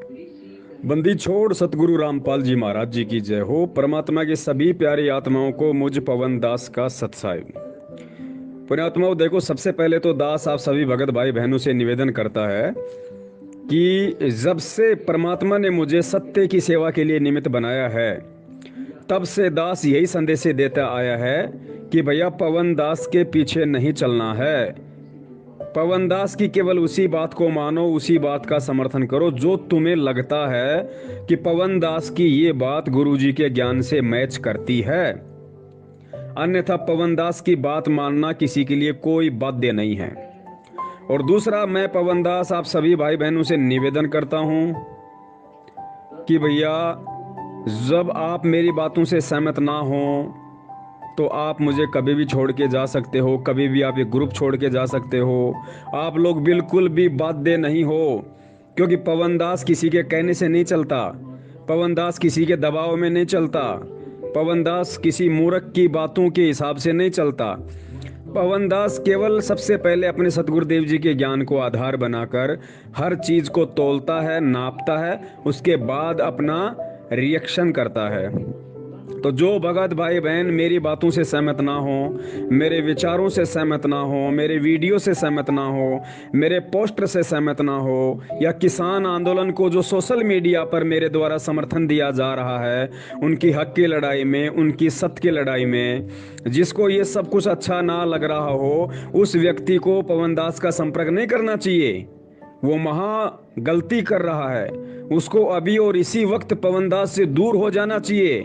बंदी छोड़ सतगुरु रामपाल जी महाराज जी की जय हो। परमात्मा की सभी प्यारी आत्माओं को मुझ पवन दास का सत्साई। पुण्यात्माओं, देखो, सबसे पहले तो दास आप सभी भगत भाई बहनों से निवेदन करता है कि जब से परमात्मा ने मुझे सत्य की सेवा के लिए निमित्त बनाया है, तब से दास यही संदेश देता आया है कि भैया पवन दास के पीछे नहीं चलना है। पवन दास की केवल उसी बात को मानो, उसी बात का समर्थन करो जो तुम्हें लगता है कि पवन दास की ये बात गुरुजी के ज्ञान से मैच करती है। अन्यथा पवन दास की बात मानना किसी के लिए कोई बाध्य नहीं है। और दूसरा, मैं पवन दास आप सभी भाई बहनों से निवेदन करता हूं कि भैया जब आप मेरी बातों से सहमत ना हो तो आप मुझे कभी भी छोड़ के जा सकते हो, कभी भी आप ये ग्रुप छोड़ के जा सकते हो। आप लोग बिल्कुल भी बाध्य नहीं हो, क्योंकि पवन दास किसी के कहने से नहीं चलता, पवन दास किसी के दबाव में नहीं चलता, पवन दास किसी मूर्ख की बातों के हिसाब से नहीं चलता। पवन दास केवल सबसे पहले अपने सतगुरुदेव जी के ज्ञान को आधार बनाकर हर चीज को तोलता है, नापता है, उसके बाद अपना रिएक्शन करता है। तो जो भगत भाई बहन मेरी बातों से सहमत ना हो, मेरे विचारों से सहमत ना हो, मेरे वीडियो से सहमत ना हो, मेरे पोस्टर से सहमत ना हो, या किसान आंदोलन को जो सोशल मीडिया पर मेरे द्वारा समर्थन दिया जा रहा है, उनकी हक की लड़ाई में, उनकी सत्य की लड़ाई में, जिसको ये सब कुछ अच्छा ना लग रहा हो, उस व्यक्ति को पवन दास का संपर्क नहीं करना चाहिए। वो महा गलती कर रहा है। उसको अभी और इसी वक्त पवन दास से दूर हो जाना चाहिए,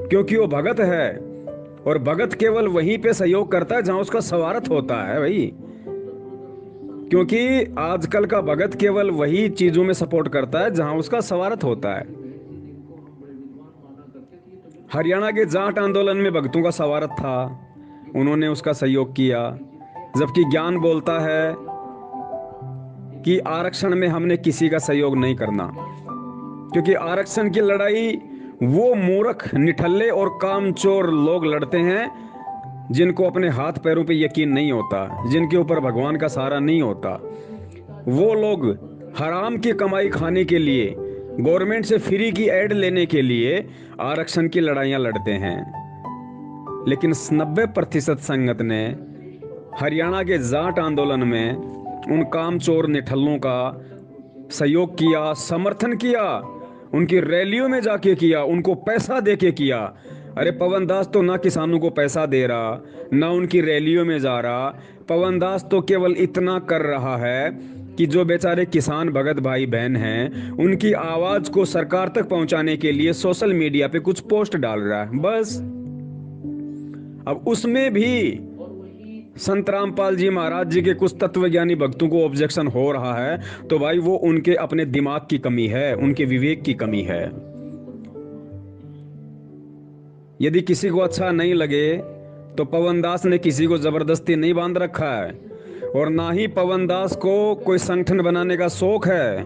क्योंकि वो भगत है और भगत केवल वहीं पे सहयोग करता है जहां उसका स्वार्थ होता है भाई। क्योंकि आजकल का भगत केवल वही चीजों में सपोर्ट करता है जहां उसका स्वार्थ होता है। हरियाणा के जाट आंदोलन में भक्तों का स्वार्थ था, उन्होंने उसका सहयोग किया, जबकि ज्ञान बोलता है कि आरक्षण में हमने किसी का सहयोग नहीं करना, क्योंकि आरक्षण की लड़ाई वो मूर्ख, निठल्ले और कामचोर लोग लड़ते हैं जिनको अपने हाथ पैरों पे यकीन नहीं होता, जिनके ऊपर भगवान का सहारा नहीं होता। वो लोग हराम की कमाई खाने के लिए, गवर्नमेंट से फ्री की एड लेने के लिए आरक्षण की लड़ाइयां लड़ते हैं। लेकिन 90% संगत ने हरियाणा के जाट आंदोलन में उन कामचोर निठल्लों का सहयोग किया, समर्थन किया, उनकी रैलियों में जाके किया, उनको पैसा देके किया। अरे पवन दास तो ना किसानों को पैसा दे रहा, ना उनकी रैलियों में जा रहा। पवन दास तो केवल इतना कर रहा है कि जो बेचारे किसान भगत भाई बहन हैं, उनकी आवाज को सरकार तक पहुंचाने के लिए सोशल मीडिया पे कुछ पोस्ट डाल रहा है, बस। अब उसमें भी संत रामपाल जी महाराज जी के कुछ तत्वज्ञानी भक्तों को ऑब्जेक्शन हो रहा है, तो भाई वो उनके अपने दिमाग की कमी है, उनके विवेक की कमी है। यदि किसी को अच्छा नहीं लगे तो पवन दास ने किसी को जबरदस्ती नहीं बांध रखा है, और ना ही पवन दास को कोई संगठन बनाने का शौक है।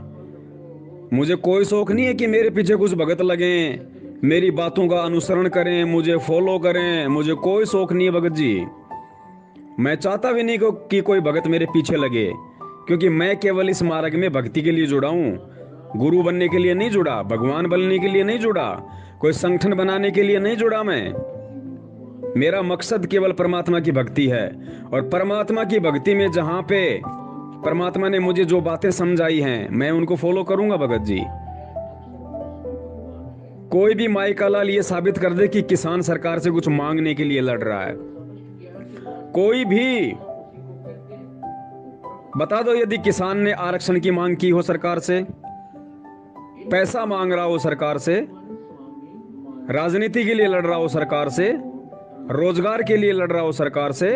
मुझे कोई शौक नहीं है कि मेरे पीछे कुछ भगत लगे, मेरी बातों का अनुसरण करें, मुझे फॉलो करें, मुझे कोई शौक नहीं है भगत जी। मैं चाहता भी नहीं कि कोई भगत मेरे पीछे लगे, क्योंकि मैं केवल इस मार्ग में भक्ति के लिए जुड़ा हूं, गुरु बनने के लिए नहीं जुड़ा, भगवान बनने के लिए नहीं जुड़ा, कोई संगठन बनाने के लिए नहीं जुड़ा। मेरा मकसद केवल परमात्मा की भक्ति है, और परमात्मा की भक्ति में जहां पे परमात्मा ने मुझे जो बातें समझाई हैं, मैं उनको फॉलो करूंगा भगत जी। कोई भी माई का लाल ये साबित कर दे कि किसान सरकार से कुछ मांगने के लिए लड़ रहा है, कोई भी बता दो। यदि किसान ने आरक्षण की मांग की हो सरकार से, पैसा मांग रहा हो सरकार से, राजनीति के लिए लड़ रहा हो सरकार से, रोजगार के लिए लड़ रहा हो सरकार से,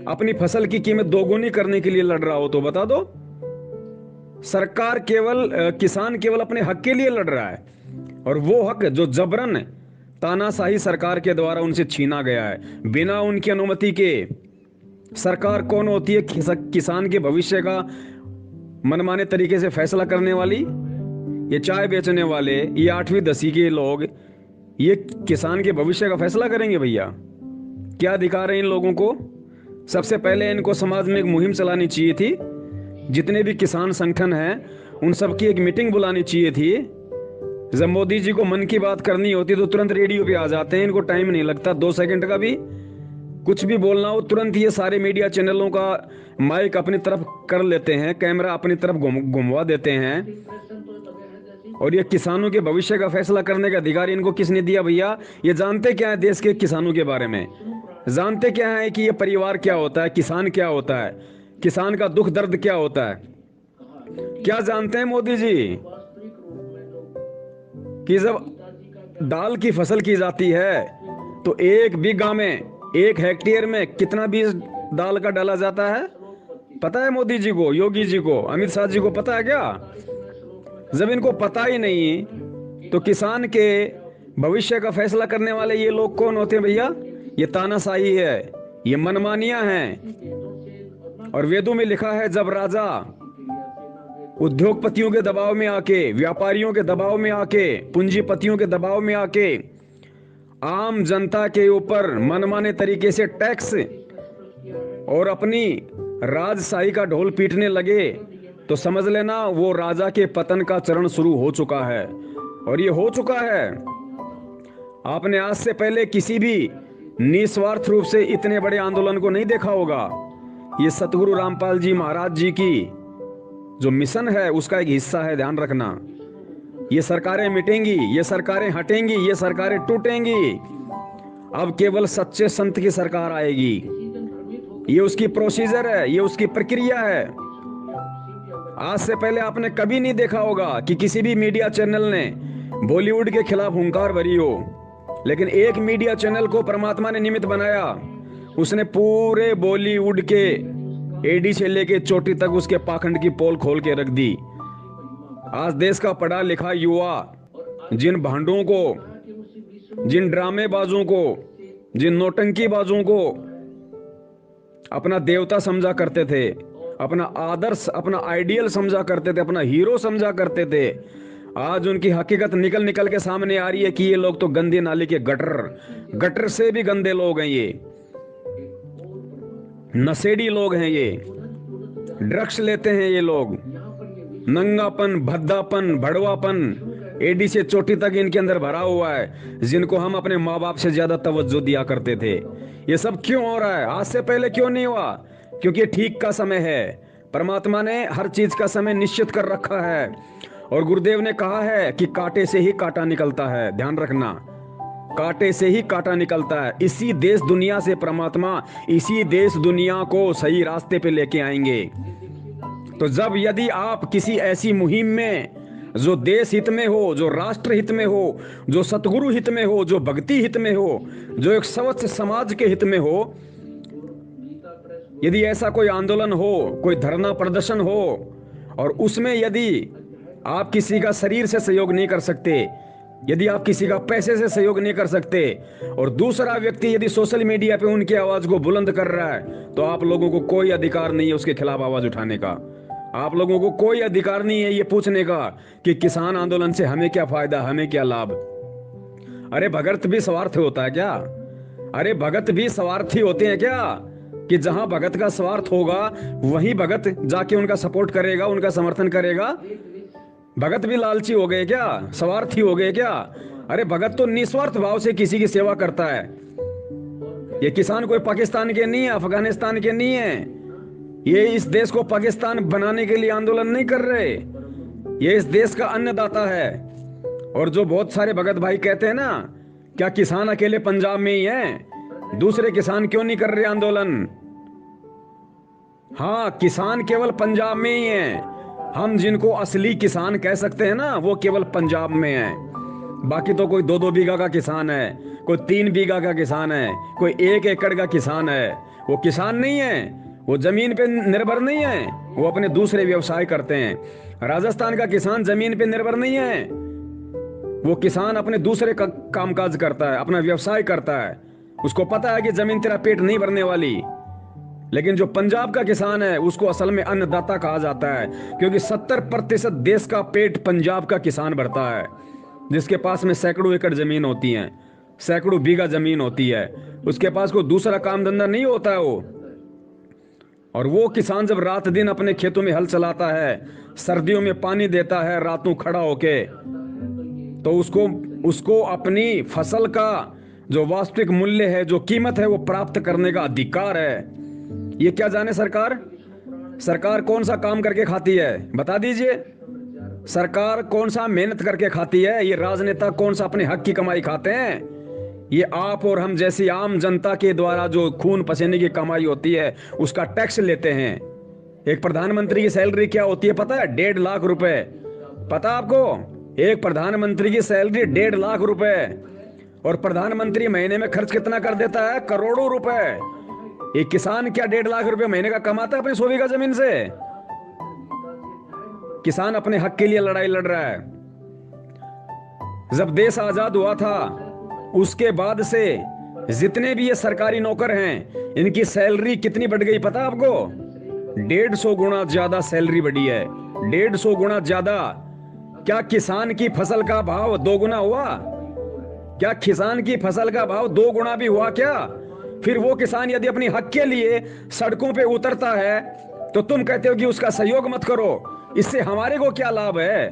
अपनी फसल की कीमत दोगुनी करने के लिए लड़ रहा हो, तो बता दो। सरकार केवल किसान केवल अपने हक के लिए लड़ रहा है, और वो हक जो जबरन तानाशाही सरकार के द्वारा उनसे छीना गया है, बिना उनकी अनुमति के। सरकार कौन होती है? किसान के भविष्य का मनमाने तरीके से फैसला करने वाली? ये चाय बेचने वाले, ये 8वीं 10वीं के लोग, ये किसान के भविष्य का फैसला करेंगे? भैया क्या अधिकार है इन लोगों को? सबसे पहले इनको समाज में एक मुहिम चलानी चाहिए थी। जितने भी किसान संगठन हैं उन सब की एक मीटिंग बुलानी चाहिए थी। जब मोदी जी को मन की बात करनी होती तो तुरंत रेडियो पे आ जाते हैं, इनको टाइम नहीं लगता 2 सेकंड का भी। कुछ भी बोलना हो तुरंत ये सारे मीडिया चैनलों का माइक अपनी तरफ कर लेते हैं, कैमरा अपनी तरफ घुमवा देते हैं। और ये किसानों के भविष्य का फैसला करने का अधिकार इनको किसने दिया भैया? ये जानते क्या है देश के किसानों के बारे में? जानते क्या है कि ये परिवार क्या होता है, किसान क्या होता है, किसान का दुख दर्द क्या होता है? क्या जानते हैं मोदी जी कि जब दाल की फसल की जाती है तो 1 बीघा में, 1 हेक्टेयर में कितना बीज दाल का डाला जाता है? पता है मोदी जी को, योगी जी को, अमित शाह जी को पता है क्या? जब इनको पता ही नहीं तो किसान के भविष्य का फैसला करने वाले ये लोग कौन होते हैं भैया? ये तानाशाही है, ये मनमानियां हैं। और वेदों में लिखा है जब राजा उद्योगपतियों के दबाव में आके, व्यापारियों के दबाव में आके, पूंजीपतियों के दबाव में आके आम जनता के ऊपर मनमाने तरीके से टैक्स और अपनी राजशाही का ढोल पीटने लगे तो समझ लेना वो राजा के पतन का चरण शुरू हो चुका है। और ये हो चुका है। आपने आज से पहले किसी भी निस्वार्थ रूप से इतने बड़े आंदोलन को नहीं देखा होगा। ये सतगुरु रामपाल जी महाराज जी की जो मिशन है उसका एक हिस्सा है, ध्यान रखना। ये सरकारें मिटेंगी, ये सरकारें हटेंगी, ये सरकारें टूटेंगी। अब केवल सच्चे संत की सरकार आएगी। ये उसकी प्रोसीजर है, ये उसकी प्रक्रिया है। आज से पहले आपने कभी नहीं देखा होगा कि किसी भी मीडिया चैनल ने बॉलीवुड के खिलाफ हुंकार भरी हो, लेकिन एक मीडिया चैनल को परमात्मा ने निमित्त बनाया। उसने पूरे बॉलीवुड के एडी से लेके चोटी तक उसके पाखंड की पोल खोल के रख दी। आज देश का पढ़ा लिखा युवा जिन भांडों को, जिन ड्रामेबाजों को, जिन नौटंकीबाजों को अपना देवता समझा करते थे, अपना आदर्श, अपना आइडियल समझा करते थे, अपना हीरो समझा करते थे, आज उनकी हकीकत निकल निकल के सामने आ रही है कि ये लोग तो गंदे नाली के गटर से भी गंदे लोग हैं। ये नशेड़ी लोग हैं, ये ड्रग्स लेते हैं, ये लोग नंगापन, भद्दापन, भड़वापन एडी से चोटी तक इनके अंदर भरा हुआ है, जिनको हम अपने माँ बाप से ज्यादा तवज्जो दिया करते थे। ये सब क्यों हो रहा है? आज से पहले क्यों नहीं हुआ? क्योंकि ये ठीक का समय है। परमात्मा ने हर चीज का समय निश्चित कर रखा है। और गुरुदेव ने कहा है कि कांटे से ही कांटा निकलता है, ध्यान रखना, कांटे से ही कांटा निकलता है। इसी देश दुनिया से परमात्मा इसी देश दुनिया को सही रास्ते पे लेके आएंगे। तो जब यदि आप किसी ऐसी मुहिम में जो देश हित में हो, जो राष्ट्र हित में हो, जो सतगुरु हित में हो, जो भक्ति हित में हो, जो एक स्वच्छ समाज के हित में हो, यदि ऐसा कोई आंदोलन हो, कोई धरना प्रदर्शन हो और उसमें यदि आप किसी का शरीर से सहयोग नहीं कर सकते, यदि आप किसी का पैसे से सहयोग नहीं कर सकते और दूसरा व्यक्ति यदि सोशल मीडिया पे उनकी आवाज को बुलंद कर रहा है, तो आप लोगों को कोई अधिकार नहीं है उसके खिलाफ आवाज उठाने का। आप लोगों को कोई अधिकार नहीं है ये पूछने का कि किसान आंदोलन से हमें क्या फायदा, हमें क्या लाभ। अरे भगत भी स्वार्थ होता है क्या? अरे भगत भी स्वार्थी होते हैं क्या? कि जहां भगत का स्वार्थ होगा वहीं भगत जाके उनका सपोर्ट करेगा, उनका समर्थन करेगा। भगत भी लालची हो गए क्या? स्वार्थी हो गए क्या? अरे भगत तो निस्वार्थ भाव से किसी की सेवा करता है। ये किसान कोई पाकिस्तान के नहीं है, अफगानिस्तान के नहीं है। ये इस देश को पाकिस्तान बनाने के लिए आंदोलन नहीं कर रहे। ये इस देश का अन्नदाता है। और जो बहुत सारे भगत भाई कहते हैं ना, क्या किसान अकेले पंजाब में ही है? दूसरे किसान क्यों नहीं कर रहे आंदोलन? हाँ, किसान केवल पंजाब में ही है। हम जिनको असली किसान कह सकते हैं ना, वो केवल पंजाब में है। बाकी तो कोई 2-2 बीघा का किसान है, कोई 3 बीघा का किसान है, कोई 1 एकड़ का किसान है। वो किसान नहीं है, वो जमीन पे निर्भर नहीं है, वो अपने दूसरे व्यवसाय करते हैं। राजस्थान का किसान जमीन पे निर्भर नहीं है, वो किसान अपने दूसरे कामकाज करता है, अपना व्यवसाय करता है। उसको पता है कि जमीन तेरा पेट नहीं भरने वाली। लेकिन जो पंजाब का किसान है उसको असल में अन्नदाता कहा जाता है, क्योंकि 70% देश का पेट पंजाब का किसान भरता है, जिसके पास में सैकड़ों एकड़ जमीन होती है, सैकड़ों बीघा जमीन होती है। उसके पास कोई दूसरा काम धंधा नहीं होता है। वो और वो किसान जब रात दिन अपने खेतों में हल चलाता है, सर्दियों में पानी देता है रातों खड़ा होके, तो उसको उसको अपनी फसल का जो वास्तविक मूल्य है, जो कीमत है, वो प्राप्त करने का अधिकार है। ये क्या जाने सरकार? सरकार कौन सा काम करके खाती है, बता दीजिए। सरकार कौन सा मेहनत करके खाती है? ये राजनेता कौन सा अपने हक की कमाई खाते हैं? ये आप और हम जैसी आम जनता के द्वारा जो खून पसीने की कमाई होती है, उसका टैक्स लेते हैं। एक प्रधानमंत्री की सैलरी क्या होती है पता है? 1.5 लाख रुपए। पता आपको? एक प्रधानमंत्री की सैलरी 1.5 लाख रुपए। और प्रधानमंत्री महीने में खर्च कितना कर देता है? करोड़ों रुपए। एक किसान क्या 1.5 लाख रुपए महीने का कमाता है अपनी 100 बीघा जमीन से? किसान अपने हक के लिए लड़ाई लड़ रहा है। जब देश आजाद हुआ था, उसके बाद से जितने भी ये सरकारी नौकर हैं, इनकी सैलरी कितनी बढ़ गई पता आपको? 150 गुना ज्यादा सैलरी बढ़ी है। 150 गुना ज्यादा। क्या किसान की फसल का भाव 2 गुना हुआ? क्या किसान की फसल का भाव 2 गुना भी हुआ क्या? फिर वो किसान यदि अपनी हक के लिए सड़कों पे उतरता है, तो तुम कहते हो कि उसका सहयोग मत करो। इससे हमारे को क्या लाभ है?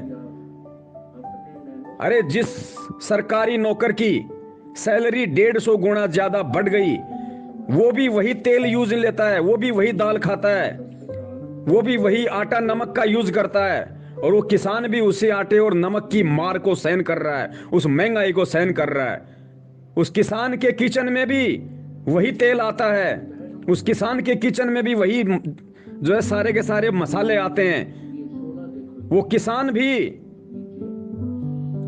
अरे जिस सरकारी नौकर की सैलरी 150 गुना ज्यादा बढ़ गई, वो भी वही तेल यूज लेता है, वो भी वही दाल खाता है, वो भी वही आटा नमक का यूज करता है, और वो किसान भी उसी आटे और नमक की मार को सहन कर रहा है, उस महंगाई को सहन कर रहा है। उस किसान के किचन में भी वही तेल आता है, उस किसान के किचन में भी वही जो है सारे के सारे मसाले आते हैं। वो किसान भी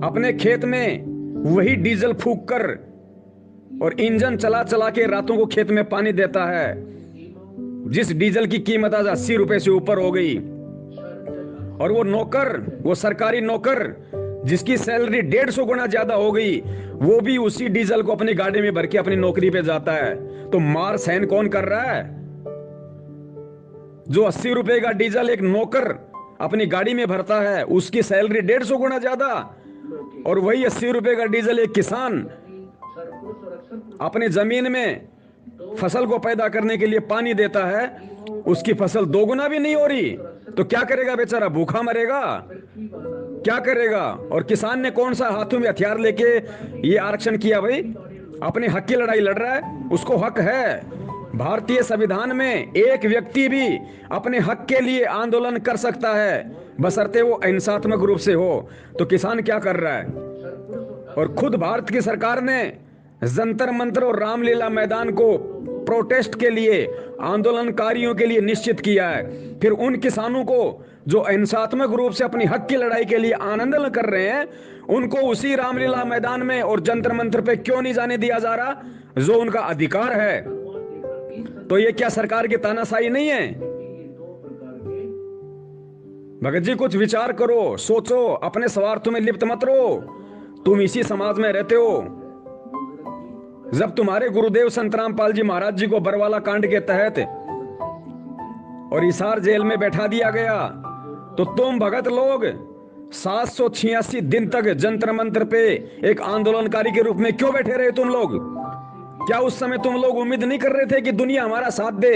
अपने खेत में वही डीजल फूंक कर और इंजन चला चला के रातों को खेत में पानी देता है, जिस डीजल की कीमत आज 80 रुपए से ऊपर हो गई। और वो नौकर, वो सरकारी नौकर जिसकी सैलरी 150 गुना ज्यादा हो गई, वो भी उसी डीजल को अपनी गाड़ी में भर के अपनी नौकरी पे जाता है। तो मार सहन कौन कर रहा है? जो 80 रुपए का डीजल एक नौकर अपनी गाड़ी में भरता है, उसकी सैलरी 150 गुना ज्यादा। और वही 80 रुपए का डीजल एक किसान अपने जमीन में फसल को पैदा करने के लिए पानी देता है, उसकी फसल 2 गुना भी नहीं हो रही, तो क्या करेगा बेचारा? भूखा मरेगा? क्या करेगा? और किसान ने कौन सा हाथों में हथियार लेके ये आरक्षण किया? भाई अपने हक की लड़ाई लड़ रहा है, उसको हक है। भारतीय संविधान में एक व्यक्ति भी अपने हक के लिए आंदोलन कर सकता है, बशर्ते वो हिंसात्मक रूप से हो। तो किसान क्या कर रहा है? और खुद भारत की सरकार ने जंतर मंतर और रामलीला मैदान को प्रोटेस्ट के लिए, आंदोलनकारियों के लिए निश्चित किया है। फिर उन किसानों को जो हिंसात्मक रूप से अपनी हक की लड़ाई के लिए आंदोलन कर रहे हैं, उनको उसी रामलीला मैदान में और जंतर मंतर पे क्यों नहीं जाने दिया जा रहा, जो उनका अधिकार है? तो ये क्या सरकार की तानाशाही नहीं है? भगत जी कुछ विचार करो, सोचो, अपने स्वार्थ में लिप्त मत रहो। तुम इसी समाज में रहते हो। जब तुम्हारे गुरुदेव संत रामपाल जी महाराज जी को बरवाला कांड के तहत और हिसार जेल में बैठा दिया गया, तो तुम भगत लोग 786 दिन तक जंतर मंतर पे एक आंदोलनकारी के रूप में क्यों बैठे रहे तुम लोग? क्या उस समय तुम लोग उम्मीद नहीं कर रहे थे कि दुनिया हमारा साथ दे?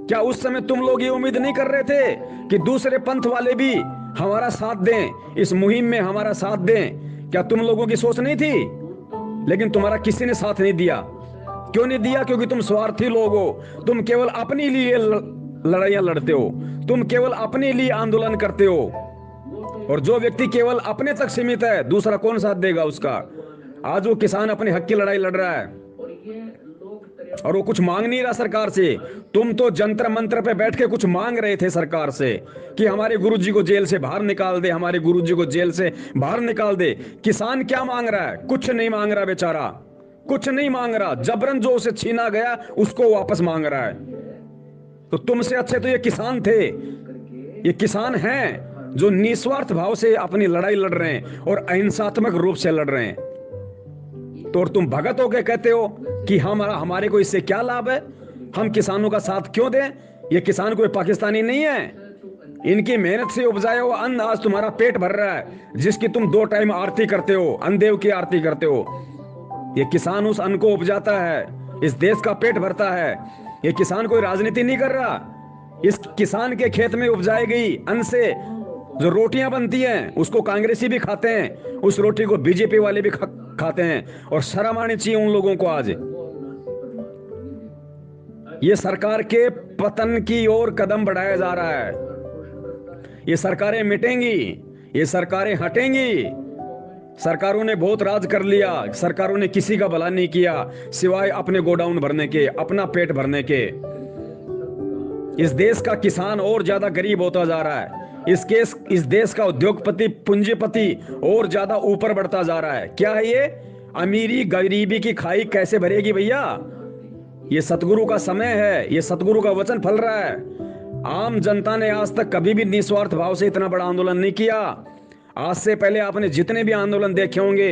क्या उस समय तुम लोग ये उम्मीद नहीं कर रहे थे कि दूसरे पंथ वाले भी हमारा साथ दें, इस मुहिम में हमारा साथ दें? क्या तुम लोगों की सोच नहीं थी? लेकिन तुम्हारा किसी ने साथ नहीं दिया। क्यों नहीं दिया? क्योंकि तुम स्वार्थी लोग हो। तुम केवल अपने लिए लड़ाइयां लड़ते हो, तुम केवल अपने लिए आंदोलन करते हो। और जो व्यक्ति केवल अपने तक सीमित है, दूसरा कौन साथ देगा उसका? आज वो किसान अपने हक की लड़ाई लड़ रहा है और वो कुछ मांग नहीं रहा सरकार से। तुम तो जंतर मंत्र पे बैठ के कुछ मांग रहे थे सरकार से कि हमारे गुरुजी को जेल से बाहर निकाल दे, हमारे गुरुजी को जेल से बाहर निकाल दे। किसान क्या मांग रहा है? कुछ नहीं मांग रहा बेचारा, कुछ नहीं मांग रहा। जबरन जो उसे छीना गया उसको वापस मांग रहा है। तो तुमसे अच्छे तो ये किसान थे। ये किसान हैं जो निस्वार्थ भाव से अपनी लड़ाई लड़ रहे हैं और अहिंसात्मक रूप से लड़ रहे हैं। तो और तुम भगत होके कहते हो कि हमारे को इससे क्या लाभ है, हम किसानों का साथ क्यों दें? ये किसान कोई पाकिस्तानी नहीं है। इनकी मेहनत से उपजाया हुआ अन्न आज तुम्हारा पेट भर रहा है, जिसकी तुम 2 टाइम आरती करते हो, अन्नदेव की आरती करते हो। ये किसान उस अन्न को उपजाता है, इस देश का पेट भरता है। ये किसान कोई राजनीति नहीं कर रहा, इस किसान के खेत में उपजाई गई अन्न से जो रोटियां बनती हैं उसको कांग्रेसी भी खाते हैं, उस रोटी को बीजेपी वाले भी खाते हैं। और शर्म आनी चाहिए उन लोगों को। आज ये सरकार के पतन की ओर कदम बढ़ाया जा रहा है। ये सरकारें मिटेंगी, ये सरकारें हटेंगी। सरकारों ने बहुत राज कर लिया, सरकारों ने किसी का भला नहीं किया सिवाय अपने गोडाउन भरने के, अपना पेट भरने के। इस देश का किसान और ज्यादा गरीब होता जा रहा है। इस देश का उद्योगपति पूंजीपति और ज्यादा ऊपर बढ़ता जा रहा है। क्या है ये? अमीरी गरीबी की खाई कैसे भरेगी भैया? ये सतगुरु का समय है, ये सतगुरु का वचन फल रहा है। आम जनता ने आज तक कभी भी निस्वार्थ भाव से इतना बड़ा आंदोलन नहीं किया। आज से पहले आपने जितने भी आंदोलन देखे होंगे,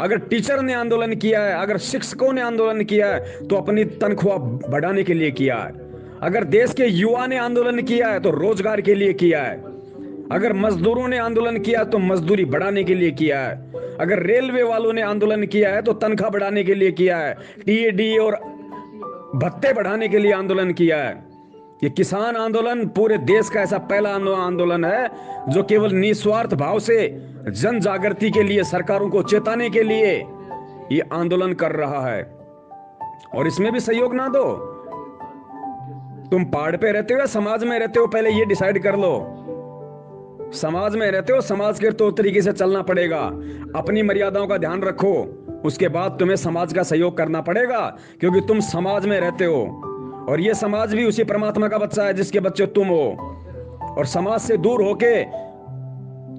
अगर टीचर ने आंदोलन किया है, अगर शिक्षकों ने आंदोलन किया है तो अपनी तनख्वाह बढ़ाने के लिए किया है। अगर देश के युवा ने आंदोलन किया है तो रोजगार के लिए किया है। अगर मजदूरों ने आंदोलन किया तो मजदूरी बढ़ाने के लिए किया है। अगर रेलवे वालों ने आंदोलन किया है तो तनख्वाह बढ़ाने के लिए किया है। टीएडी और भत्ते बढ़ाने के लिए आंदोलन किया है। ये किसान आंदोलन पूरे देश का ऐसा पहला आंदोलन है जो केवल निस्वार्थ भाव से जन जागृति के लिए, सरकारों को चेताने के लिए ये आंदोलन कर रहा है। और इसमें भी सहयोग ना दो। तुम पहाड़ पे रहते हो या समाज में रहते हो, पहले ये डिसाइड कर लो। समाज में रहते हो, समाज के तो तरीके से चलना पड़ेगा। अपनी मर्यादाओं का ध्यान रखो, उसके बाद तुम्हें समाज का सहयोग करना पड़ेगा, क्योंकि तुम समाज में रहते हो और ये समाज भी उसी परमात्मा का बच्चा है जिसके बच्चे तुम हो। और समाज से दूर होके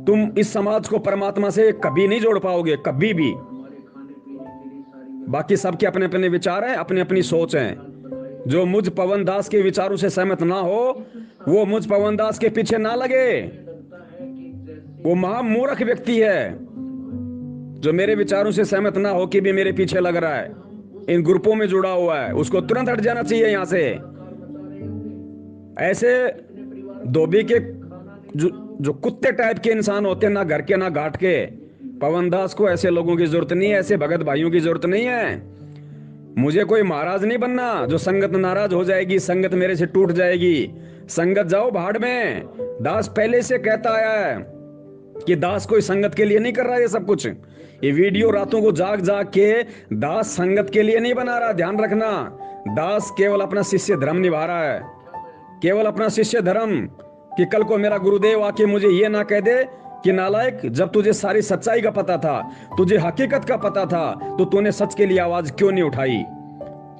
तुम इस समाज को परमात्मा से कभी नहीं जोड़ पाओगे, कभी भी। बाकी सबके अपने अपने विचार हैं, अपनी अपनी सोच है। जो मुझ पवन दास के विचारों से सहमत ना हो वो मुझ पवन दास के पीछे ना लगे। वो महामूर्ख व्यक्ति है जो मेरे विचारों से सहमत ना हो कि भी मेरे पीछे लग रहा है, इन ग्रुपों में जुड़ा हुआ है, उसको तुरंत हट जाना चाहिए यहां से। ऐसे धोबी के जो कुत्ते टाइप के इंसान होते हैं, ना घर के ना घाट के, पवन दास को ऐसे लोगों की जरूरत नहीं है, ऐसे भगत भाइयों की जरूरत नहीं है। मुझे कोई महाराज नहीं बनना जो संगत नाराज हो जाएगी, संगत मेरे से टूट जाएगी। संगत जाओ भाड़ में। दास पहले से कहता आया है कि दास कोई संगत के लिए नहीं कर रहा है ये सब कुछ। ये वीडियो रातों को जाग जाग के दास संगत के लिए नहीं बना रहा, ध्यान रखना। दास केवल अपना शिष्य धर्म निभा रहा है, केवल अपना शिष्य धर्म, कि कल को मेरा गुरुदेव आके मुझे ये ना कह दे कि नालायक, जब तुझे सारी सच्चाई का पता था, तुझे हकीकत का पता था, तो तूने सच के लिए आवाज क्यों नहीं उठाई?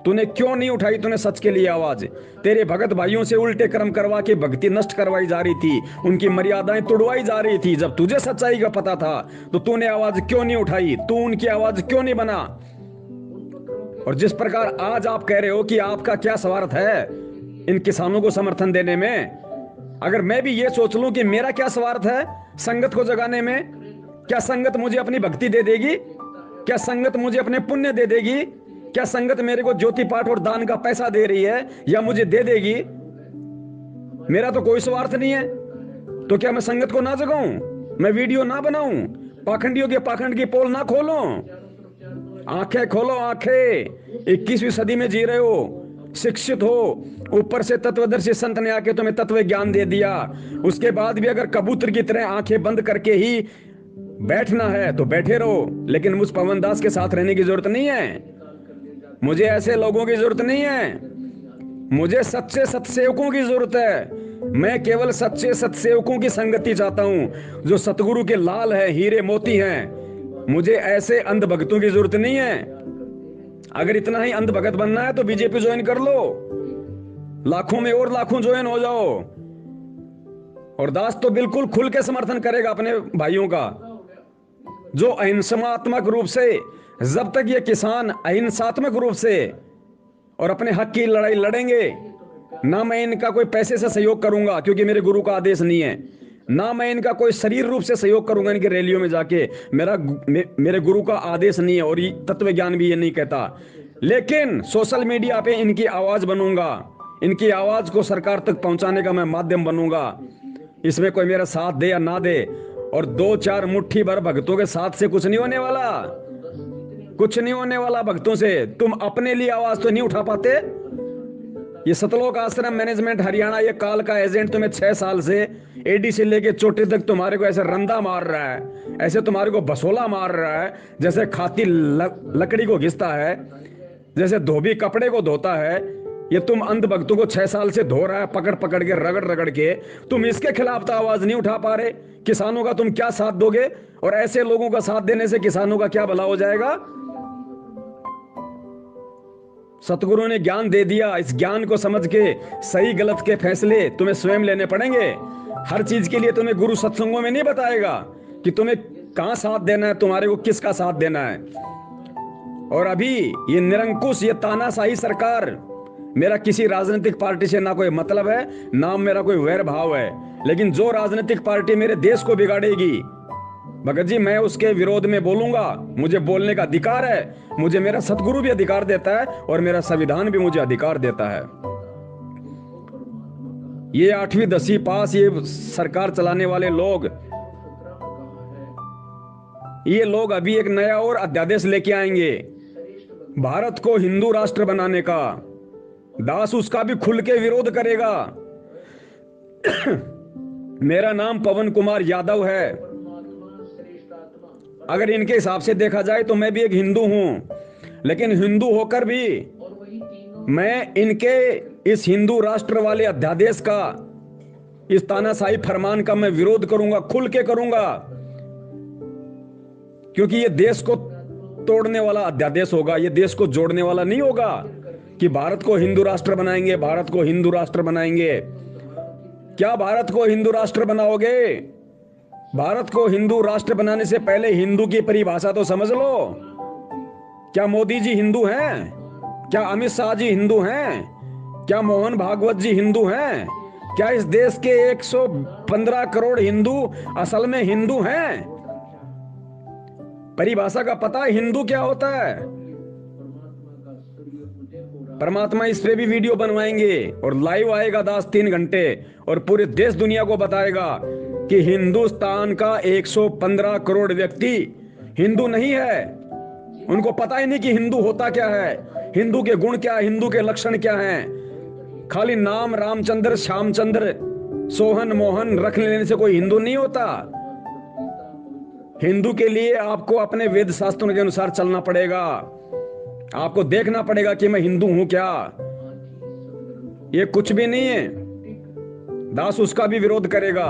तूने क्यों नहीं उठाई? तूने सच के लिए आवाज। तेरे भगत भाइयों से उल्टे कर्म करवा के भक्ति नष्ट करवाई जा रही थी, उनकी मर्यादाएं तोड़वाई जा रही थी। जब तुझे सच्चाई का पता था तो तूने आवाज क्यों नहीं उठाई? तू उनकी आवाज क्यों नहीं बना? और जिस प्रकार आज आप कह रहे हो कि आपका क्या स्वार्थ है इन किसानों को समर्थन देने में, अगर मैं भी ये सोच लूं कि मेरा क्या स्वार्थ है संगत को जगाने में, क्या संगत मुझे अपनी भक्ति दे देगी? क्या संगत मुझे अपने पुण्य दे देगी? क्या संगत मेरे को ज्योति पाठ और दान का पैसा दे रही है या मुझे दे देगी? मेरा तो कोई स्वार्थ नहीं है। तो क्या मैं संगत को ना जगाऊं, मैं वीडियो ना बनाऊं, पाखंडियों के पाखंड की पोल ना खोलूं? आंखें खोलो, आंखें। 21वीं सदी में जी रहे हो, शिक्षित हो, ऊपर से तत्वदर्शी संत ने आके तुम्हें तत्व ज्ञान दे दिया। उसके बाद भी अगर कबूतर की तरह आंखें बंद करके ही बैठना है तो बैठे रहो, लेकिन मुझ पवन दास के साथ रहने की जरूरत नहीं है। मुझे ऐसे लोगों की जरूरत नहीं है। मुझे सच्चे सतसेवकों की जरूरत है। मैं केवल सच्चे सतसेवकों की संगति चाहता हूं जो सतगुरु के लाल है, हीरे मोती हैं। मुझे ऐसे अंध भक्तों की जरूरत नहीं है। अगर इतना ही अंध भगत बनना है तो बीजेपी ज्वाइन कर लो, लाखों में और लाखों ज्वाइन हो जाओ। और दास तो बिल्कुल खुल के समर्थन करेगा अपने भाइयों का, जो अहिंसात्मक रूप से, जब तक ये किसान अहिंसात्मक रूप से और अपने हक की लड़ाई लड़ेंगे, ना मैं इनका कोई पैसे से सहयोग करूंगा क्योंकि मेरे गुरु का आदेश नहीं है, ना मैं इनका कोई शरीर रूप से सहयोग करूंगा इनकी रैलियों में जाके, मेरे गुरु का आदेश नहीं है और ये तत्व ज्ञान भी ये नहीं कहता। लेकिन सोशल मीडिया पे इनकी आवाज बनूंगा, इनकी आवाज को सरकार तक पहुंचाने का मैं माध्यम बनूंगा। इसमें कोई मेरा साथ दे या ना दे, और 2-4 मुट्ठी भर भक्तों के साथ से कुछ नहीं होने वाला, कुछ नहीं होने वाला भक्तों से। तुम अपने लिए आवाज तो नहीं उठा पाते, ये सतलोक आश्रम मैनेजमेंट हरियाणा, ये काल का एजेंट तुम्हें 6 साल से एडी से लेके चोटी तक तुम्हारे को ऐसे रंदा मार रहा है, ऐसे तुम्हारे को बसोला मार रहा है, जैसे खाती लकड़ी को घिसता है, जैसे धोबी कपड़े को धोता है। ये तुम अंध भक्तों को 6 साल से धो रहा है, पकड़ पकड़ के, रगड़ रगड़ के। तुम इसके खिलाफ तो आवाज नहीं उठा पा रहे। किसानों का तुम क्या साथ दोगे? और ऐसे लोगों का साथ देने से किसानों का क्या भला हो जाएगा? सतगुरु ने ज्ञान दे दिया, इस ज्ञान को समझ के सही गलत के फैसले तुम्हें स्वयं लेने पड़ेंगे। हर चीज के लिए तुम्हें गुरु सत्संगों में नहीं बताएगा कि तुम्हें कहां साथ देना है, तुम्हारे को किसका साथ देना है। और अभी ये निरंकुश, ये तानाशाही सरकार, मेरा किसी राजनीतिक पार्टी से ना कोई मतलब है, ना मेरा कोई वैर भाव है, लेकिन जो राजनीतिक पार्टी मेरे देश को बिगाड़ेगी, भगत जी, मैं उसके विरोध में बोलूंगा। मुझे बोलने का अधिकार है, मुझे मेरा सतगुरु भी अधिकार देता है और मेरा संविधान भी मुझे अधिकार देता है। ये 8वीं 10वीं पास ये सरकार चलाने वाले लोग, ये लोग अभी एक नया और अध्यादेश लेके आएंगे भारत को हिंदू राष्ट्र बनाने का। दास उसका भी खुल के विरोध करेगा। मेरा नाम पवन कुमार यादव है। अगर इनके हिसाब से देखा जाए तो मैं भी एक हिंदू हूं, लेकिन हिंदू होकर भी मैं इनके इस हिंदू राष्ट्र वाले अध्यादेश का, इस तानाशाही फरमान का मैं विरोध करूंगा, खुल के करूंगा, क्योंकि ये देश को तोड़ने वाला अध्यादेश होगा, ये देश को जोड़ने वाला नहीं होगा कि भारत को हिंदू राष्ट्र बनाएंगे, भारत को हिंदू राष्ट्र बनाएंगे। क्या भारत को हिंदू राष्ट्र बनाओगे? भारत को हिंदू राष्ट्र बनाने से पहले हिंदू की परिभाषा तो समझ लो। क्या मोदी जी हिंदू हैं? क्या अमित शाह जी हिंदू हैं? क्या मोहन भागवत जी हिंदू हैं? क्या इस देश के 115 करोड़ हिंदू असल में हिंदू हैं? परिभाषा का पता है हिंदू क्या होता है? परमात्मा इस पे भी वीडियो बनवाएंगे और लाइव आएगा दास 3 घंटे, और पूरे देश दुनिया को बताएगा कि हिंदुस्तान का 115 करोड़ व्यक्ति हिंदू नहीं है। उनको पता ही नहीं कि हिंदू होता क्या है, हिंदू के गुण क्या है, हिंदू के लक्षण क्या हैं। खाली नाम रामचंद्र, श्यामचंद्र, सोहन, मोहन रख लेने से कोई हिंदू नहीं होता। हिंदू के लिए आपको अपने वेद शास्त्रों के अनुसार चलना पड़ेगा। आपको देखना पड़ेगा कि मैं हिंदू हूं क्या। ये कुछ भी नहीं है। दास उसका भी विरोध करेगा।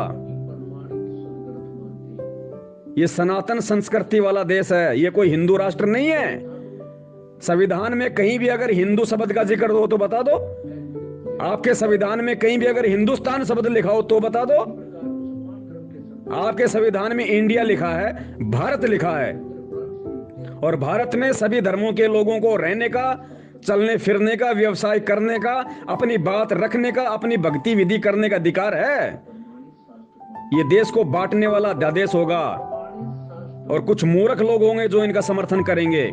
ये सनातन संस्कृति वाला देश है, ये कोई हिंदू राष्ट्र नहीं है। संविधान में कहीं भी अगर हिंदू शब्द का जिक्र हो तो बता दो। आपके संविधान में कहीं भी अगर हिंदुस्तान शब्द लिखा हो तो बता दो। आपके संविधान में इंडिया लिखा है, भारत लिखा है, और भारत में सभी धर्मों के लोगों को रहने का, चलने फिरने का, व्यवसाय करने का, अपनी बात रखने का, अपनी भक्ति विधि करने का अधिकार है। ये देश को बांटने वाला अध्यादेश होगा, और कुछ मूर्ख लोग होंगे जो इनका समर्थन करेंगे,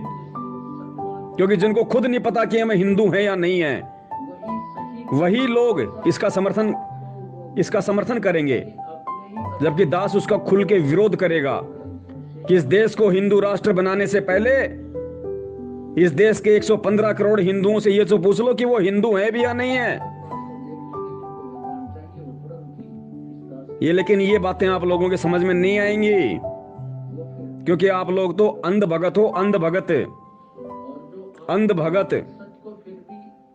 क्योंकि जिनको खुद नहीं पता कि हम हिंदू हैं या नहीं हैं, वही लोग इसका समर्थन करेंगे, जबकि दास उसका खुल के विरोध करेगा कि इस देश को हिंदू राष्ट्र बनाने से पहले इस देश के 115 करोड़ हिंदुओं से ये तो पूछ लो कि वो हिंदू हैं भी या नहीं है। ये लेकिन ये बातें आप लोगों के समझ में नहीं आएंगी, क्योंकि आप लोग तो अंध भगत हो।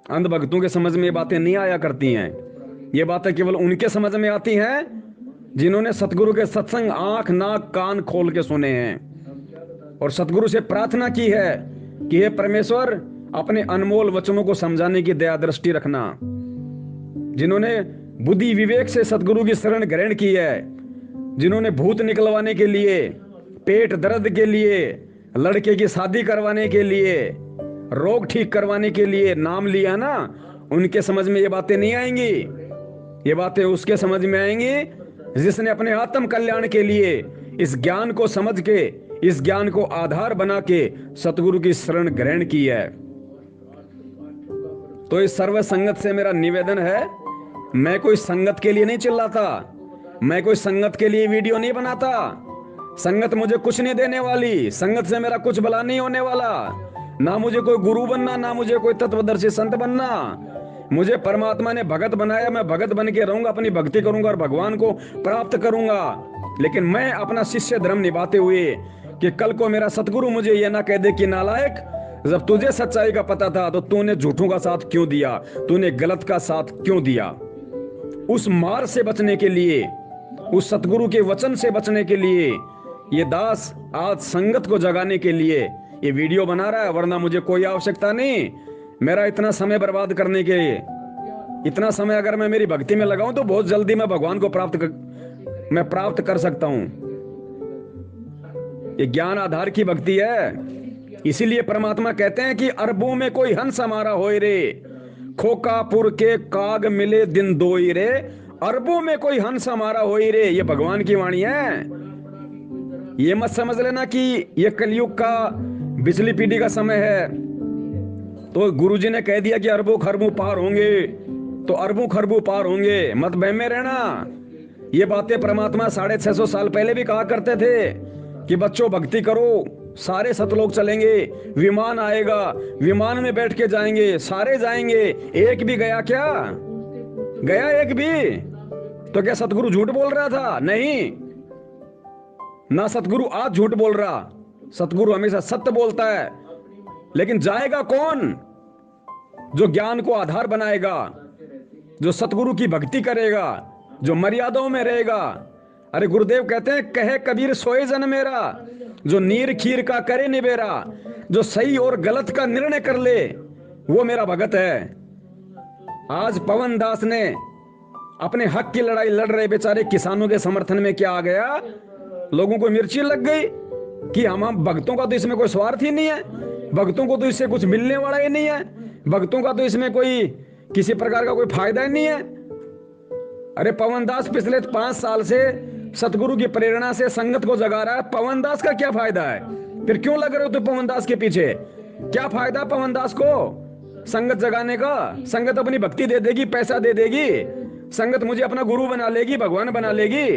अंध भगतों के समझ में ये बातें नहीं आया करती हैं। ये बातें केवल उनके समझ में आती हैं जिन्होंने सतगुरु के सत्संग आंख नाक कान खोल के सुने हैं, और सतगुरु से प्रार्थना की है कि हे परमेश्वर, अपने अनमोल वचनों को समझाने की दया दृष्टि रखना। जिन्होंने बुद्धि विवेक से सतगुरु की शरण ग्रहण की है, जिन्होंने भूत निकलवाने के लिए, पेट दर्द के लिए, लड़के की शादी करवाने के लिए, रोग ठीक करवाने के लिए नाम लिया ना, उनके समझ में ये बातें नहीं आएंगी। ये बातें उसके समझ में आएंगी जिसने अपने आत्म कल्याण के लिए इस ज्ञान को समझ के, इस ज्ञान को आधार बना के सतगुरु की शरण ग्रहण की है। तो इस सर्व संगत से मेरा निवेदन है, मैं कोई संगत के लिए नहीं चिल्लाता, मैं कोई संगत के लिए वीडियो नहीं बनाता। संगत मुझे कुछ नहीं देने वाली, संगत से मेरा कुछ भला नहीं होने वाला। ना मुझे कोई गुरु बनना, ना मुझे कोई तत्वदर्शी संत बनना। मुझे परमात्मा ने भगत बनाया, मैं भगत बन के रहूंगा, अपनी भक्ति करूंगा और भगवान को प्राप्त करूंगा। लेकिन मैं अपना शिष्य धर्म निभाते हुए कि कल को मेरा सतगुरु मुझे ये ना कह दे कि नालायक, जब तुझे सच्चाई का पता था तो तूने झूठों का साथ क्यों दिया, तूने गलत का साथ क्यों दिया। उस मार से बचने के लिए, उस सतगुरु के वचन से बचने के लिए ये दास आज संगत को जगाने के लिए ये वीडियो बना रहा है, वरना मुझे कोई आवश्यकता नहीं मेरा इतना समय बर्बाद करने के। इतना समय अगर मैं मेरी भक्ति में लगाऊं तो बहुत जल्दी मैं भगवान को प्राप्त कर सकता हूं। ये ज्ञान आधार की भक्ति है। इसीलिए परमात्मा कहते हैं कि अरबों में कोई हंस हमारा होए रे, खोकापुर के काग मिले दिन दोई रे। अरबों में कोई हंस हमारा होई रे, ये भगवान की वाणी है। ये मत समझ लेना कि ये कलयुग का बिजली पीढ़ी का समय है तो गुरुजी ने कह दिया कि अरबों खरबों पार होंगे तो अरबों खरबों पार होंगे, मत बहम में रहना। ये बातें परमात्मा 650 साल पहले भी कहा करते थे कि बच्चों भक्ति करो, सारे सतलोक चलेंगे, विमान आएगा, विमान में बैठ के जाएंगे, सारे जाएंगे। एक भी गया क्या? गया एक भी? तो क्या सतगुरु झूठ बोल रहा था? नहीं ना, सतगुरु आज झूठ बोल रहा, सतगुरु हमेशा सत्य बोलता है। लेकिन जाएगा कौन? जो ज्ञान को आधार बनाएगा, जो सतगुरु की भक्ति करेगा, जो मर्यादाओं में रहेगा। अरे गुरुदेव कहते हैं, कहे कबीर सोए जन मेरा, जो नीर खीर का करे निबेरा, जो सही और गलत का निर्णय कर ले वो मेरा भगत है। आज पवन दास ने अपने हक की लड़ाई लड़ रहे बेचारे किसानों के समर्थन में क्या आ गया, लोगों को मिर्ची लग गई कि हम भक्तों का तो इसमें कोई स्वार्थ ही नहीं है, भक्तों को तो इससे कुछ मिलने वाला ही नहीं है, भक्तों का तो इसमें कोई किसी प्रकार का कोई फायदा ही नहीं है। अरे पवन दास पिछले 5 साल से सतगुरु की प्रेरणा से संगत को जगा रहा है, पवन दास का क्या फायदा है? फिर क्यों लग रहे हो तो पवन दास के पीछे? क्या फायदा पवन दास को संगत जगाने का? संगत अपनी भक्ति दे देगी, पैसा दे देगी, संगत मुझे अपना गुरु बना लेगी, भगवान बना लेगी,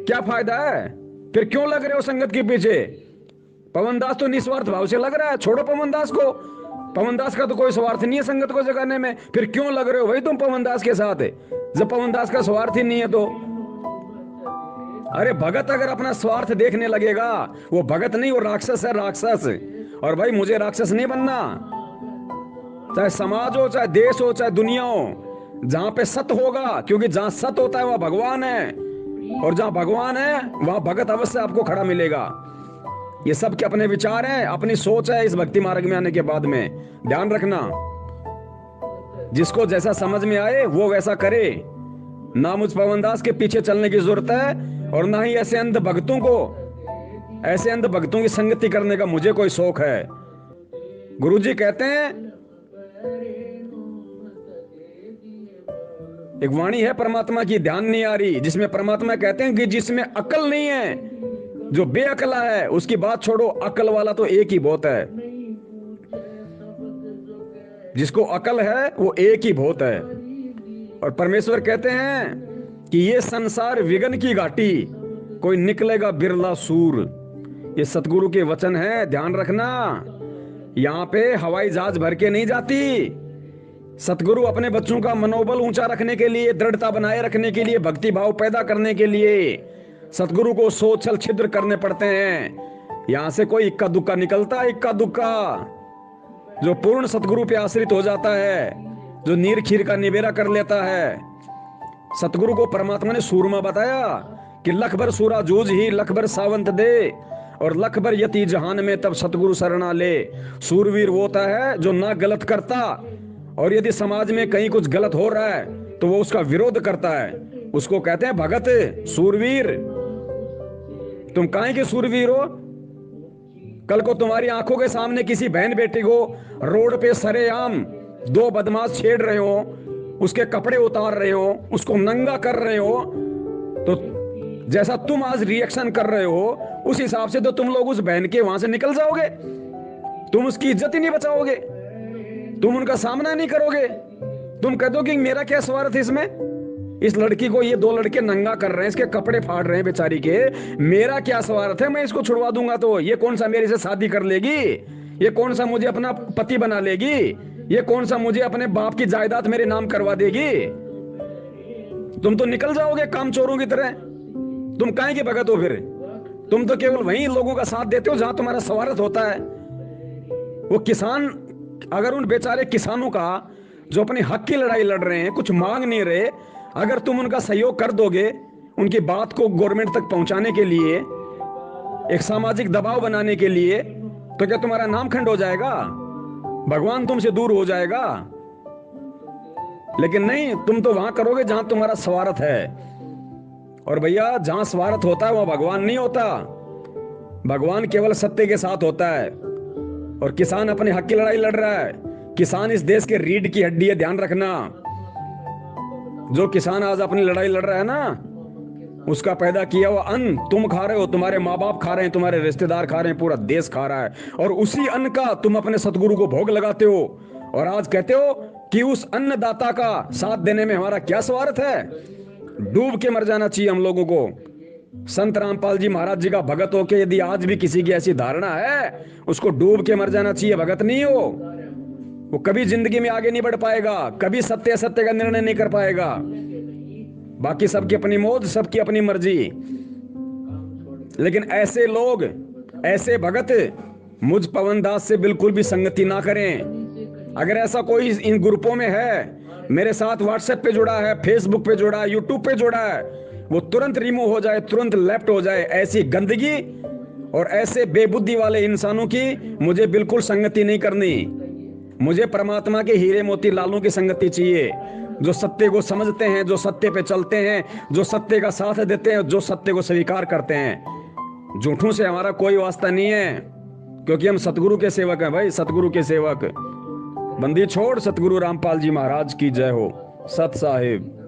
क्या फायदा है? फिर क्यों लग रहे हो संगत के पीछे? पवन दास तो निस्वार्थ भाव से लग रहा है, छोड़ो पवन दास को, पवन दास का तो कोई स्वार्थ नहीं है संगत को जगाने में। फिर क्यों लग रहे हो भाई तुम पवन दास के साथ है, जब पवन दास का स्वार्थ ही नहीं है तो? अरे भगत अगर अपना स्वार्थ देखने लगेगा, वो भगत नहीं, वो राक्षस है, राक्षस। और भाई मुझे राक्षस नहीं बनना, चाहे समाज हो, चाहे देश हो, चाहे दुनिया हो, जहां पे सत्य होगा, क्योंकि जहां सत्य होता है वहां भगवान है, और जहां भगवान है वहां भगत अवश्य आपको खड़ा मिलेगा। ये सब के अपने विचार हैं, अपनी सोच है इस भक्ति मार्ग में आने के बाद में, ध्यान रखना। जिसको जैसा समझ में आए वो वैसा करे, ना मुझ पवन दास के पीछे चलने की जरूरत है और ना ही ऐसे अंध भक्तों की संगति करने का मुझे कोई शौक है। गुरुजी कहते हैं, एक वाणी है परमात्मा की, ध्यान नहीं आ रही, जिसमें परमात्मा कहते हैं कि जिसमें अकल नहीं है, जो बेअकला है, उसकी बात छोड़ो, अकल वाला तो एक ही बहुत है। जिसको अकल है वो एक ही बहुत है। और परमेश्वर कहते हैं कि ये संसार विघ्न की घाटी, कोई निकलेगा बिरला सूर। ये सतगुरु के वचन है, ध्यान रखना। यहां पे हवाई जहाज भर के नहीं जाती। सतगुरु अपने बच्चों का मनोबल ऊंचा रखने के लिए, दृढ़ता बनाए रखने के लिए, भक्ति भाव पैदा करने के लिए सतगुरु को सोच छल छिद्र करने पड़ते हैं। यहां से कोई इक्का दुक्का निकलता है, इक्का दुक्का। जो पूर्ण सतगुरु पे आश्रित हो जाता है, जो नीर खीर का निबेरा कर लेता है। सतगुरु को परमात्मा ने सूरमा बताया कि लख भर सूरा जूझ ही लख भर सावंत दे, और लख भर यति जहान में तब सतगुरु शरणा ले। सूरवीर वो होता है जो ना गलत करता, और यदि समाज में कहीं कुछ गलत हो रहा है तो वो उसका विरोध करता है, उसको कहते हैं भगत, सूरवीर। तुम काहे के सूरवीर हो? कल को तुम्हारी आंखों के सामने किसी बहन बेटी को रोड पे सरेआम 2 बदमाश छेड़ रहे हो, उसके कपड़े उतार रहे हो, उसको नंगा कर रहे हो, तो जैसा तुम आज रिएक्शन कर रहे हो उस हिसाब से तो तुम लोग उस बहन के वहां से निकल जाओगे, तुम उसकी इज्जत ही नहीं बचाओगे, तुम उनका सामना नहीं करोगे। तुम कह दो कि मेरा क्या स्वार्थ है इसमें, इस लड़की को ये 2 लड़के नंगा कर रहे हैं, इसके कपड़े फाड़ रहे हैं बेचारी के, मेरा क्या स्वार्थ है, मैं इसको छुड़वा दूंगा तो ये कौन सा मेरे से शादी कर लेगी, ये कौन सा मुझे अपना पति बना लेगी, ये कौन सा मुझे अपने बाप की जायदाद मेरे नाम करवा देगी? तुम तो निकल जाओगे काम चोरों की तरह। तुम काहे के भगत हो फिर? तुम तो केवल वहीं लोगों का साथ देते हो जहां तुम्हारा स्वार्थ होता है। वो किसान, अगर उन बेचारे किसानों का जो अपने हक की लड़ाई लड़ रहे हैं, कुछ मांग नहीं रहे, अगर तुम उनका सहयोग कर दोगे, उनकी बात को गवर्नमेंट तक पहुंचाने के लिए, एक सामाजिक दबाव बनाने के लिए, तो क्या तुम्हारा नाम खंड हो जाएगा? भगवान तुमसे दूर हो जाएगा? लेकिन नहीं, तुम तो वहां करोगे जहां तुम्हारा स्वार्थ है। और भैया, जहां स्वार्थ होता है वहां भगवान नहीं होता। भगवान केवल सत्य के साथ होता है। और किसान अपने हक की लड़ाई लड़ रहा है। किसान इस देश के रीढ़ की हड्डी है, ध्यान रखना। जो किसान आज अपनी लड़ाई लड़ रहा है ना, उसका पैदा किया हुआ अन्न तुम खा रहे हो, तुम्हारे माँ बाप खा रहे हैं, तुम्हारे रिश्तेदार खा रहे हैं, पूरा देश खा रहा है। और उसी अन्न का तुम अपने सतगुरु को भोग लगाते हो और आज कहते हो कि उस अन्नदाता का साथ देने में हमारा क्या स्वार्थ है? डूब के मर जाना चाहिए हम लोगों को। संत रामपाल जी महाराज जी का भगत होके यदि आज भी किसी की ऐसी धारणा है, उसको डूब के मर जाना चाहिए। भगत नहीं हो वो, कभी जिंदगी में आगे नहीं बढ़ पाएगा, कभी सत्य सत्य का निर्णय नहीं कर पाएगा। बाकी सबकी अपनी मौज, सबकी अपनी मर्जी। लेकिन ऐसे लोग, ऐसे भगत मुझ पवन दास से बिल्कुल भी संगति ना करें। अगर ऐसा कोई इन ग्रुपों में है, मेरे साथ व्हाट्सएप पे जुड़ा है, फेसबुक पे जुड़ा है, यूट्यूब पे जुड़ा है, वो तुरंत रिमूव हो जाए, तुरंत लेफ्ट हो जाए। ऐसी गंदगी और ऐसे बेबुद्धि वाले इंसानों की मुझे बिल्कुल संगति नहीं करनी। मुझे परमात्मा के हीरे मोती लालों की संगति चाहिए, जो सत्य को समझते हैं, जो सत्य पे चलते हैं, जो सत्य का साथ देते हैं, जो सत्य को स्वीकार करते हैं। झूठों से हमारा कोई वास्ता नहीं है, क्योंकि हम सतगुरु के सेवक हैं भाई, सतगुरु के सेवक। बंदी छोड़। सतगुरु रामपाल जी महाराज की जय हो। सत साहिब।